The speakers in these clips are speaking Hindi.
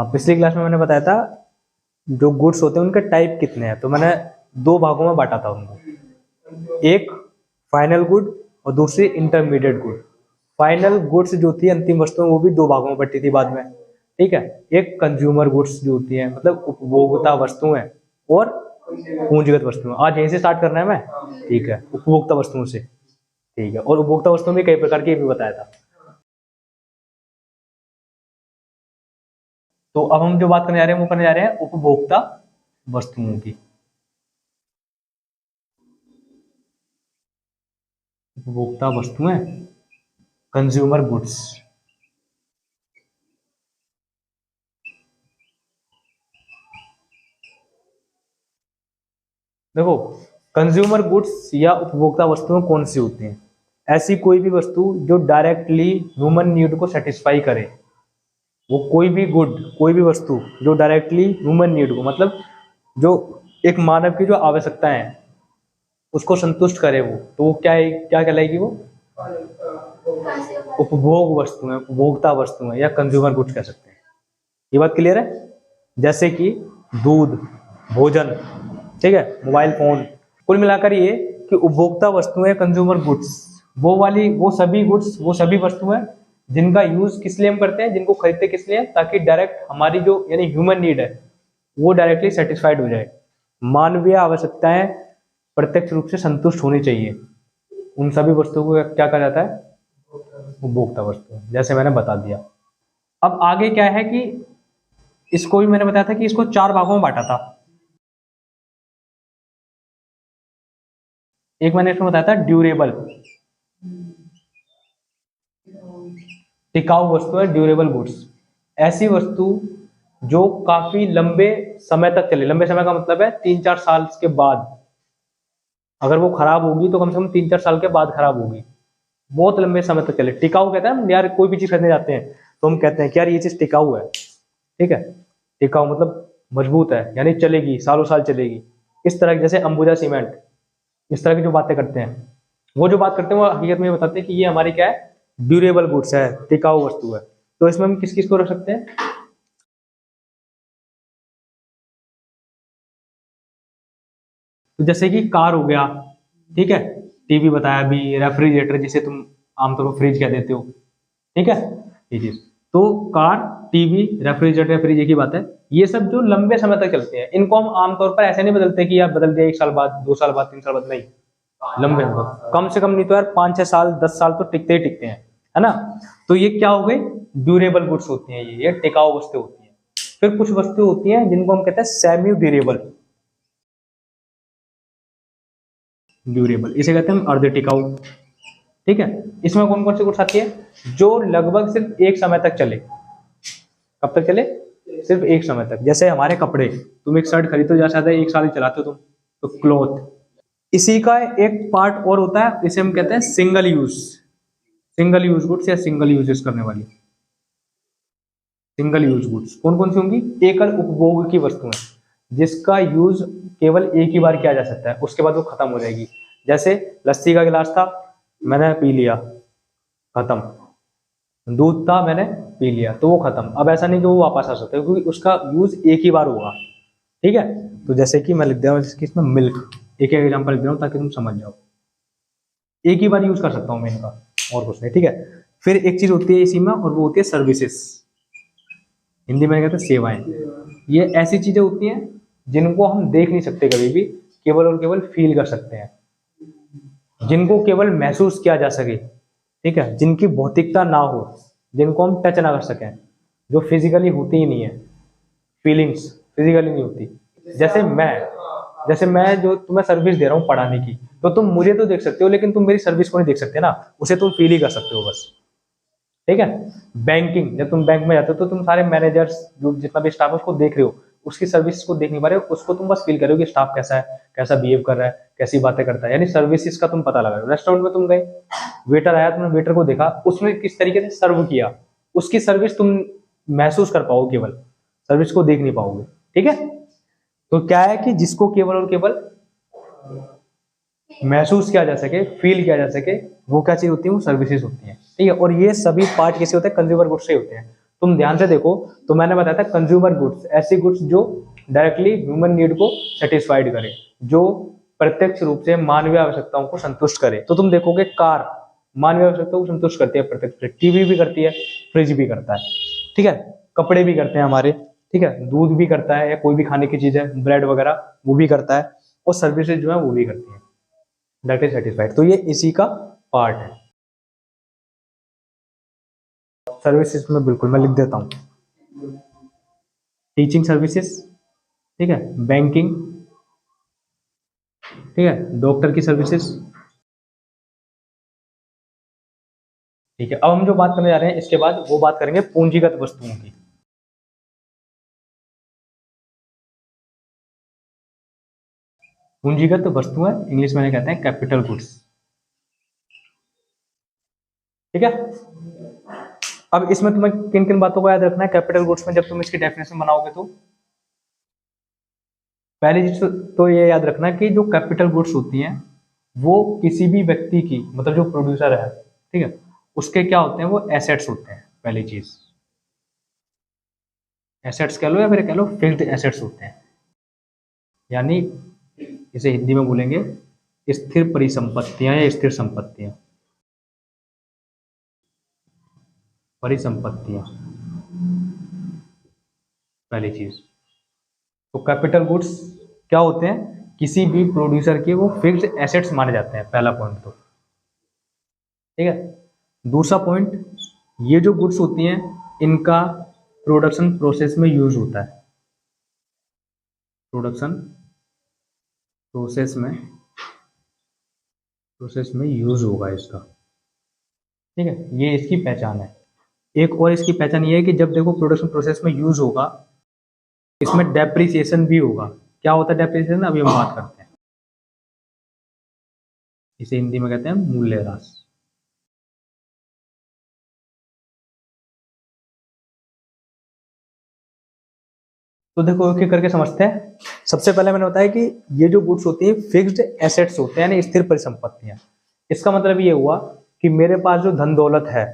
हाँ, पिछली क्लास में मैंने बताया था जो गुड्स होते हैं उनके टाइप कितने हैं, तो मैंने दो भागों में बांटा था उनको, एक फाइनल गुड और दूसरी इंटरमीडिएट गुड। फाइनल गुड्स जो थी अंतिम वस्तुएं वो भी दो भागों में बटी थी बाद में, ठीक है। एक कंज्यूमर गुड्स जो होती है मतलब उपभोक्ता वस्तुएं और पूंजीगत वस्तुएं। आज यहीं से स्टार्ट करना है मैं, ठीक है, उपभोक्ता वस्तुओं से, ठीक है। और उपभोक्ता वस्तुओं में कई प्रकार की भी बताया था। तो अब हम जो बात करने जा रहे हैं वो करने जा रहे हैं उपभोक्ता वस्तुओं की। उपभोक्ता वस्तुएं, कंज्यूमर गुड्स। देखो, कंज्यूमर गुड्स या उपभोक्ता वस्तुएं कौन सी होती हैं? ऐसी कोई भी वस्तु जो डायरेक्टली ह्यूमन नीड को सेटिस्फाई करे। वो कोई भी गुड, कोई भी वस्तु जो डायरेक्टली ह्यूमन नीड को, मतलब जो एक मानव की जो आवश्यकताएं हैं उसको संतुष्ट करे, वो तो वो क्या है, क्या कहलाएगी? वो उपभोग वस्तुएं, उपभोक्ता वस्तुएं या कंज्यूमर गुड्स कह सकते हैं। ये बात क्लियर है? जैसे कि दूध, भोजन, ठीक है, मोबाइल फोन। कुल मिलाकर ये कि उपभोक्ता वस्तुएं, कंज्यूमर गुड्स, वो सभी गुड्स, वो सभी वस्तुएं जिनका यूज किस लिए हम करते हैं, जिनको खरीदते किस लिए, ताकि डायरेक्ट हमारी जो यानी ह्यूमन नीड है वो डायरेक्टली सेटिस्फाइड हो जाए। मानवीय आवश्यकताएं प्रत्यक्ष रूप से संतुष्ट होनी चाहिए। उन सभी वस्तुओं को क्या कहा जाता है? उपभोक्ता वस्तु, जैसे मैंने बता दिया। अब आगे क्या है कि इसको भी मैंने बताया था कि इसको चार भागों में बांटा था। एक मैंने इसमें बताया था ड्यूरेबल, टिकाऊ वस्तु है, ड्यूरेबल गुड्स। ऐसी वस्तु जो काफी लंबे समय तक चले। लंबे समय का मतलब है 3-4 साल के बाद। अगर वो खराब होगी तो कम से कम 3-4 साल के बाद खराब होगी, बहुत लंबे समय तक चले। टिकाऊ कहते हैं हम यार, कोई भी चीज खरीदने जाते हैं तो हम कहते हैं कि यार ये चीज टिकाऊ है, ठीक है। टिकाऊ मतलब मजबूत है, यानी चलेगी, सालों साल चलेगी। इस तरह की, जैसे अंबुजा सीमेंट, इस तरह की जो बातें करते हैं, वो जो बात करते हैं वो हकीकत में बताते हैं कि ये हमारी क्या है? ड्यूरेबल गुड्स है, टिकाऊ वस्तु है। तो इसमें हम किस किस को रख सकते हैं? तो जैसे कि कार हो गया, ठीक है, टीवी बताया अभी, रेफ्रिजरेटर जिसे तुम आमतौर पर फ्रिज कह देते हो, ठीक है, ये चीज। तो कार, टीवी, रेफ्रिजरेटर, फ्रिज एक ही बात है। ये सब जो लंबे समय तक चलते हैं, इनको हम आमतौर पर ऐसे नहीं बदलते कि यार बदल दिया 1 साल बाद, 2 साल बाद, 3 साल बाद, नहीं। लंबे समय, कम से कम नहीं तो यार 5-6 साल, 10 साल तो टिकते ही टिकते हैं, है ना। तो ये क्या हो गई? ड्यूरेबल गुड्स होती हैं, ये टिकाऊ वस्तु होती हैं। फिर कुछ वस्तु होती हैं जिनको हम कहते हैं सेमी ड्यूरेबल। ड्यूरेबल इसे कहते हैं हम अर्ध टिकाऊ, ठीक है। इसमें कौन कौन सी गुड्स आती है? जो लगभग सिर्फ एक समय तक चले। कब तक चले? सिर्फ एक समय तक। जैसे हमारे कपड़े, तुम एक शर्ट खरीदो, जैसे आता है 1 साल ही चलाते हो तुम, तो क्लॉथ। इसी का एक पार्ट और होता है, इसे हम कहते हैं single use. Single use goods या सिंगल यूजेस करने वाली। सिंगल यूज गुड्स कौन कौन सी होंगी? एकल उपभोग की वस्तुएं, जिसका यूज केवल एक ही बार किया जा सकता है, उसके बाद वो खत्म हो जाएगी। जैसे लस्सी का गिलास था, मैंने पी लिया, खत्म। दूध था, मैंने पी लिया, तो वो खत्म। अब ऐसा नहीं कि वो वापस आ सकता है, क्योंकि उसका यूज एक ही बार होगा, ठीक है। तो जैसे कि मैं लिख दिया हूं इसमें मिल्क, एक एग्जांपल लिख रहा हूं ताकि तुम समझ जाओ। एक ही बार यूज कर सकता हूं मैं इनका, और कुछ नहीं, ठीक है। फिर एक चीज होती है इसी में, और वो होती है सर्विसेज, हिंदी में कहते हैं सेवाएं। ये ऐसी चीजें होती हैं जिनको हम देख नहीं सकते कभी भी, केवल और केवल फील कर सकते हैं, जिनको केवल महसूस किया जा सके, ठीक है, जिनकी भौतिकता ना हो, जिनको हम टच ना कर सकें, जो फिजिकली होती ही नहीं है। फीलिंग्स फिजिकली नहीं होती। जैसे मैं जो तुम्हें सर्विस दे रहा हूँ पढ़ाने की, तो तुम मुझे तो देख सकते हो, लेकिन तुम मेरी सर्विस को नहीं देख सकते ना, उसे तुम फील ही कर सकते हो बस, ठीक है। बैंकिंग, जब तुम बैंक में जाते हो तो तुम सारे मैनेजर्स, जो जितना भी स्टाफ है उसको देख रहे हो, उसकी सर्विस को देख नहीं पा रहे हो, उसको तुम बस फील कर रहे हो कि स्टाफ कैसा है, कैसा बिहेव कर रहा है, कैसी बातें करता है, यानी सर्विसेज का तुम पता लगा रहे हो। रेस्टोरेंट में तुम गए, वेटर आया, तुमने वेटर को देखा, उसने किस तरीके से सर्व किया, उसकी सर्विस तुम महसूस कर पाओगे, केवल सर्विस को देख नहीं पाओगे, ठीक है। तो क्या है कि जिसको केवल और केवल महसूस किया जा सके, फील किया जा सके, वो क्या चीज होती है? वो सर्विसेज होती हैं, ठीक है। और ये सभी पार्ट कैसे होते हैं? कंज्यूमर गुड्स से होते हैं। तुम ध्यान से देखो तो मैंने बताया था कंज्यूमर गुड्स, ऐसी गुड्स जो डायरेक्टली ह्यूमन नीड को सेटिस्फाइड करे, जो प्रत्यक्ष रूप से मानवीय आवश्यकताओं को संतुष्ट करे। तो तुम देखोगे कार मानवीय आवश्यकताओं को संतुष्ट करती है प्रत्यक्ष, टीवी भी करती है, फ्रिज भी करता है, ठीक है, कपड़े भी करते हैं हमारे, ठीक है, दूध भी करता है, या कोई भी खाने की चीज है ब्रेड वगैरह वो भी करता है, और सर्विसेज जो है वो भी करती है डायरेक्टली सेटिस्फाइड। तो ये इसी का पार्ट है। सर्विसेज में बिल्कुल मैं लिख देता हूं, टीचिंग सर्विसेज, ठीक है, बैंकिंग, ठीक है, डॉक्टर की सर्विसेज, ठीक है। अब हम जो बात करने जा रहे हैं इसके बाद वो बात करेंगे पूंजीगत वस्तुओं की। पूंजीगत वस्तुएं इंग्लिश में कहते हैं कैपिटल गुड्स, ठीक है। अब इसमें तुम्हें किन किन बातों को याद रखना है कैपिटल गुड्स में जब तुम इसकी डेफिनेशन बनाओगे? तो पहली चीज तो ये याद रखना कि जो कैपिटल गुड्स होती हैं वो किसी भी व्यक्ति की, मतलब जो प्रोड्यूसर है, ठीक है, उसके क्या होते हैं, वो एसेट्स होते हैं। पहली चीज एसेट्स कह लो या फिर कह लो फिक्स्ड एसेट्स होते हैं, यानी इसे हिंदी में बोलेंगे स्थिर परिसंपत्तियां या स्थिर संपत्तियां, परिसंपत्तियां पहली चीज। तो कैपिटल गुड्स क्या होते हैं, किसी भी प्रोड्यूसर के वो फिक्स्ड एसेट्स माने जाते हैं, पहला पॉइंट तो, ठीक है। दूसरा पॉइंट, ये जो गुड्स होती हैं इनका प्रोडक्शन प्रोसेस में यूज होता है, प्रोडक्शन प्रोसेस में यूज होगा इसका, ठीक है, ये इसकी पहचान है। एक और इसकी पहचान ये है कि जब देखो प्रोडक्शन प्रोसेस में यूज होगा इसमें डेप्रिसिएशन भी होगा। क्या होता है डेप्रिसिएशन, अभी हम बात करते हैं। इसे हिंदी में कहते हैं मूल्यह्रास। तो देखो एक एक करके समझते हैं। सबसे पहले मैंने बताया कि ये जो गुड्स होती है फिक्स्ड एसेट्स होते हैं, यानी स्थिर परिसंपत्तियां। इसका मतलब ये हुआ कि मेरे पास जो धन दौलत है,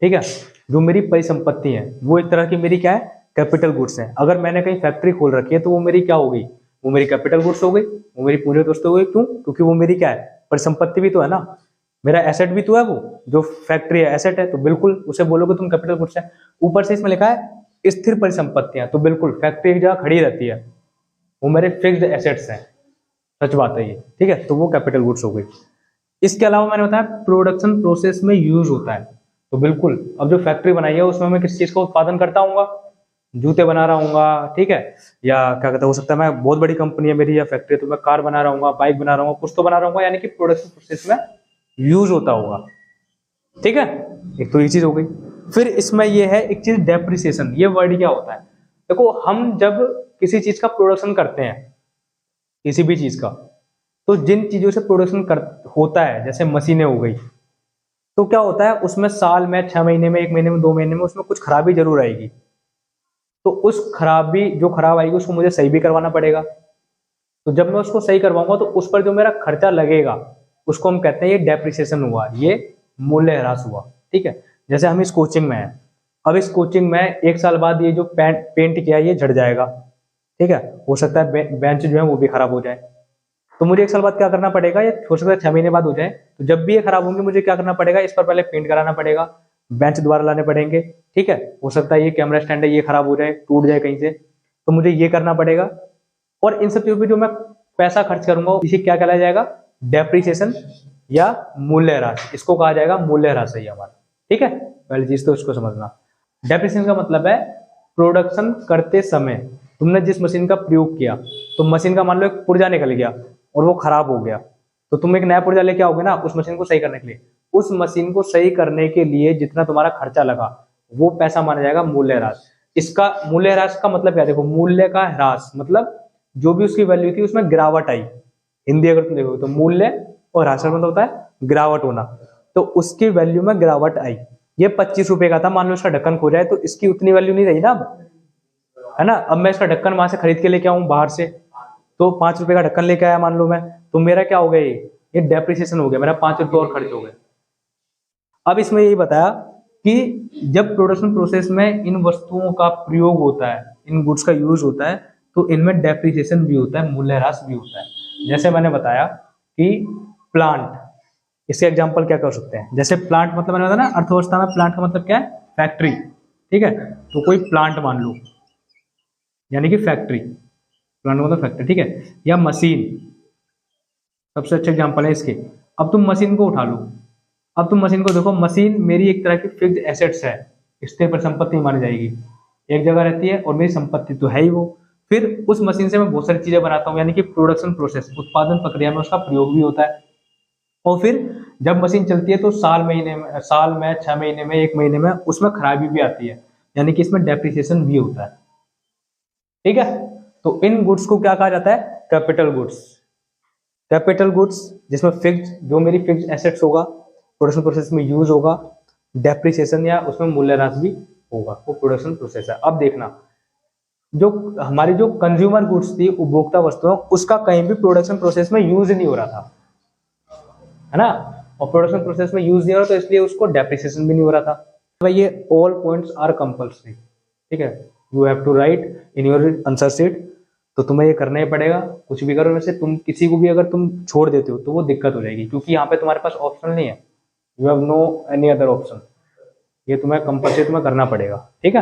ठीक है, जो मेरी परिसंपत्ति है वो एक तरह की मेरी क्या है, कैपिटल गुड्स है। अगर मैंने कहीं फैक्ट्री खोल रखी है तो वो मेरी क्या हो गई, वो मेरी कैपिटल गुड्स हो गई, वो मेरी पूंजीगत वस्तु हो गई। क्यों? क्योंकि वो मेरी क्या है, परिसंपत्ति भी तो है ना, मेरा एसेट भी तो है, वो जो फैक्ट्री है एसेट है, तो बिल्कुल उसे बोलोगे तुम कैपिटल गुड्स है। ऊपर से इसमें लिखा है स्थिर परिसंपत्तियां, तो बिल्कुल फैक्ट्री एक जगह खड़ी रहती है, वो मेरे फिक्स्ड एसेट्स हैं, सच बात है ये, ठीक है, तो वो कैपिटल गुड्स हो गई। इसके अलावा मैंने बताया प्रोडक्शन प्रोसेस में यूज होता है, तो बिल्कुल अब जो फैक्ट्री बनाई है उसमें मैं किस चीज का उत्पादन करता हूँ, जूते बना रहा हूँ, ठीक है, या क्या कहते हो सकता है मैं बहुत बड़ी कंपनी है मेरी या फैक्ट्री, तो मैं कार बना रहा हूँ, बाइक बना रहा हूँ, कुछ तो बना रहा हूँ, यानी कि प्रोडक्शन प्रोसेस में यूज होता होगा, ठीक है। एक तो ये चीज हो गई। फिर इसमें ये है एक चीज डेप्रिसिएशन। ये वर्ड क्या होता है, देखो हम जब किसी चीज का प्रोडक्शन करते हैं, किसी भी चीज का, तो जिन चीजों से प्रोडक्शन होता है, जैसे मशीनें हो गई, तो क्या होता है उसमें साल में 6 महीने में, 1 महीने में, 2 महीने में उसमें कुछ खराबी जरूर आएगी। तो उस खराबी जो खराब आएगी उसको मुझे सही भी करवाना पड़ेगा। तो जब मैं उसको सही करवाऊंगा तो उस पर जो मेरा खर्चा लगेगा उसको हम कहते हैं ये डेप्रिसिएशन हुआ, ये मूल्यह्रास हुआ, ठीक है। जैसे हम इस कोचिंग में हैं, अब इस कोचिंग में 1 साल बाद ये जो पेंट किया ये झड़ जाएगा, ठीक है, हो सकता है बेंच जो है वो भी खराब हो जाए, तो मुझे 1 साल बाद क्या करना पड़ेगा, ये हो सकता है 6 महीने बाद हो जाए, तो जब भी ये खराब होंगे मुझे क्या करना पड़ेगा, इस पर पहले पेंट कराना पड़ेगा, बेंच दोबारा लाने पड़ेंगे, ठीक है, हो सकता है ये कैमरा स्टैंड है ये खराब हो जाए, टूट जाए कहीं से, तो मुझे ये करना पड़ेगा। और इन सब चीजों पर जो मैं पैसा खर्च करूंगा इसे क्या कहलाया जाएगा, डेप्रिसिएशन या मूल्यह्रास, इसको कहा जाएगा मूल्यह्रास है हमारा, ठीक है। पहली चीज तो इसको समझना। डेप्रिसिएशन का मतलब है प्रोडक्शन करते समय तुमने जिस मशीन का प्रयोग किया, तो मशीन का मान लो एक पुर्जा निकल गया और वो खराब हो गया, तो तुम एक नया पुर्जा लेके आओगे ना उस मशीन को सही करने के लिए, उस मशीन को सही करने के लिए जितना तुम्हारा खर्चा लगा वो पैसा माना जाएगा मूल्यह्रास। इसका मूल्यह्रास का मतलब क्या, देखो मूल्य का ह्रास मतलब जो भी उसकी वैल्यू थी उसमें गिरावट आई। हिंदी अगर तुम देखोगे तो मूल्य और ह्रास मतलब होता है गिरावट होना, तो उसकी वैल्यू में गिरावट आई। ये 25 रुपए का था, मान लो इसका ढक्कन खो जाए तो इसकी उतनी वैल्यू नहीं रही ना अब, है ना। अब मैं इसका ढक्कन वहां से खरीद के लेके आऊं बाहर से, तो 5 रुपए का ढक्कन लेके आया मान लो मैं, तो मेरा क्या हो गया, ये डेप्रिसिएशन हो गया, मेरा 5 रुपए और खर्च हो गए। अब इसमें यही बताया कि जब प्रोडक्शन प्रोसेस में इन वस्तुओं का प्रयोग होता है, इन गुड्स का यूज होता है, तो इनमें डेप्रिसिएशन भी होता है, मूल्यह्रास भी होता है। जैसे मैंने बताया कि प्लांट, इसके एग्जांपल क्या कर सकते हैं, जैसे प्लांट मतलब मैंने बताया ना अर्थव्यवस्था में प्लांट का मतलब क्या है, फैक्ट्री, ठीक है। तो कोई प्लांट मान लो, यानी कि फैक्ट्री, प्लांट मतलब फैक्ट्री, ठीक है। या मशीन सबसे अच्छे एग्जांपल है इसके। अब तुम मशीन को उठा लो, अब तुम मशीन को देखो, मशीन मेरी एक तरह की फिक्स्ड एसेट्स है, स्थिर परिसंपत्ति मानी जाएगी, एक जगह रहती है और मेरी संपत्ति तो है ही वो। फिर उस मशीन से मैं बहुत सारी चीजें बनाता हूँ, यानी कि प्रोडक्शन प्रोसेस, उत्पादन प्रक्रिया में उसका प्रयोग भी होता है। और फिर जब मशीन चलती है तो साल में 6 महीने में 1 महीने में उसमें खराबी भी आती है, यानी कि इसमें डेप्रिसिएशन भी होता है, ठीक है। तो इन गुड्स को क्या कहा जाता है, कैपिटल गुड्स। कैपिटल गुड्स जिसमें फिक्स्ड, जो मेरी फिक्स्ड एसेट्स होगा, प्रोडक्शन प्रोसेस में यूज होगा, डेप्रिसिएशन या उसमें मूल्यह्रास भी होगा, वो प्रोडक्शन प्रोसेस है। अब देखना, जो हमारी जो कंज्यूमर गुड्स थी, उपभोक्ता वस्तुओं, उसका कहीं भी प्रोडक्शन प्रोसेस में यूज नहीं हो रहा था, है ना, और प्रोडक्शन प्रोसेस में यूज नहीं हो रहा, तो इसलिए उसको डेप्रिसिएशन भी नहीं हो रहा था। भाई ये ऑल पॉइंट्स आर कंपल्सरी, ठीक है, you have to write in your answer sheet. तो तुम्हें ये करना ही पड़ेगा, कुछ भी करो। वैसे तुम किसी को भी अगर तुम छोड़ देते हो तो वो दिक्कत हो जाएगी, क्योंकि यहाँ पे तुम्हारे पास ऑप्शन नहीं है, you have no any other option, ये तुम्हें कंपल्सरी तुम्हें करना पड़ेगा, ठीक है।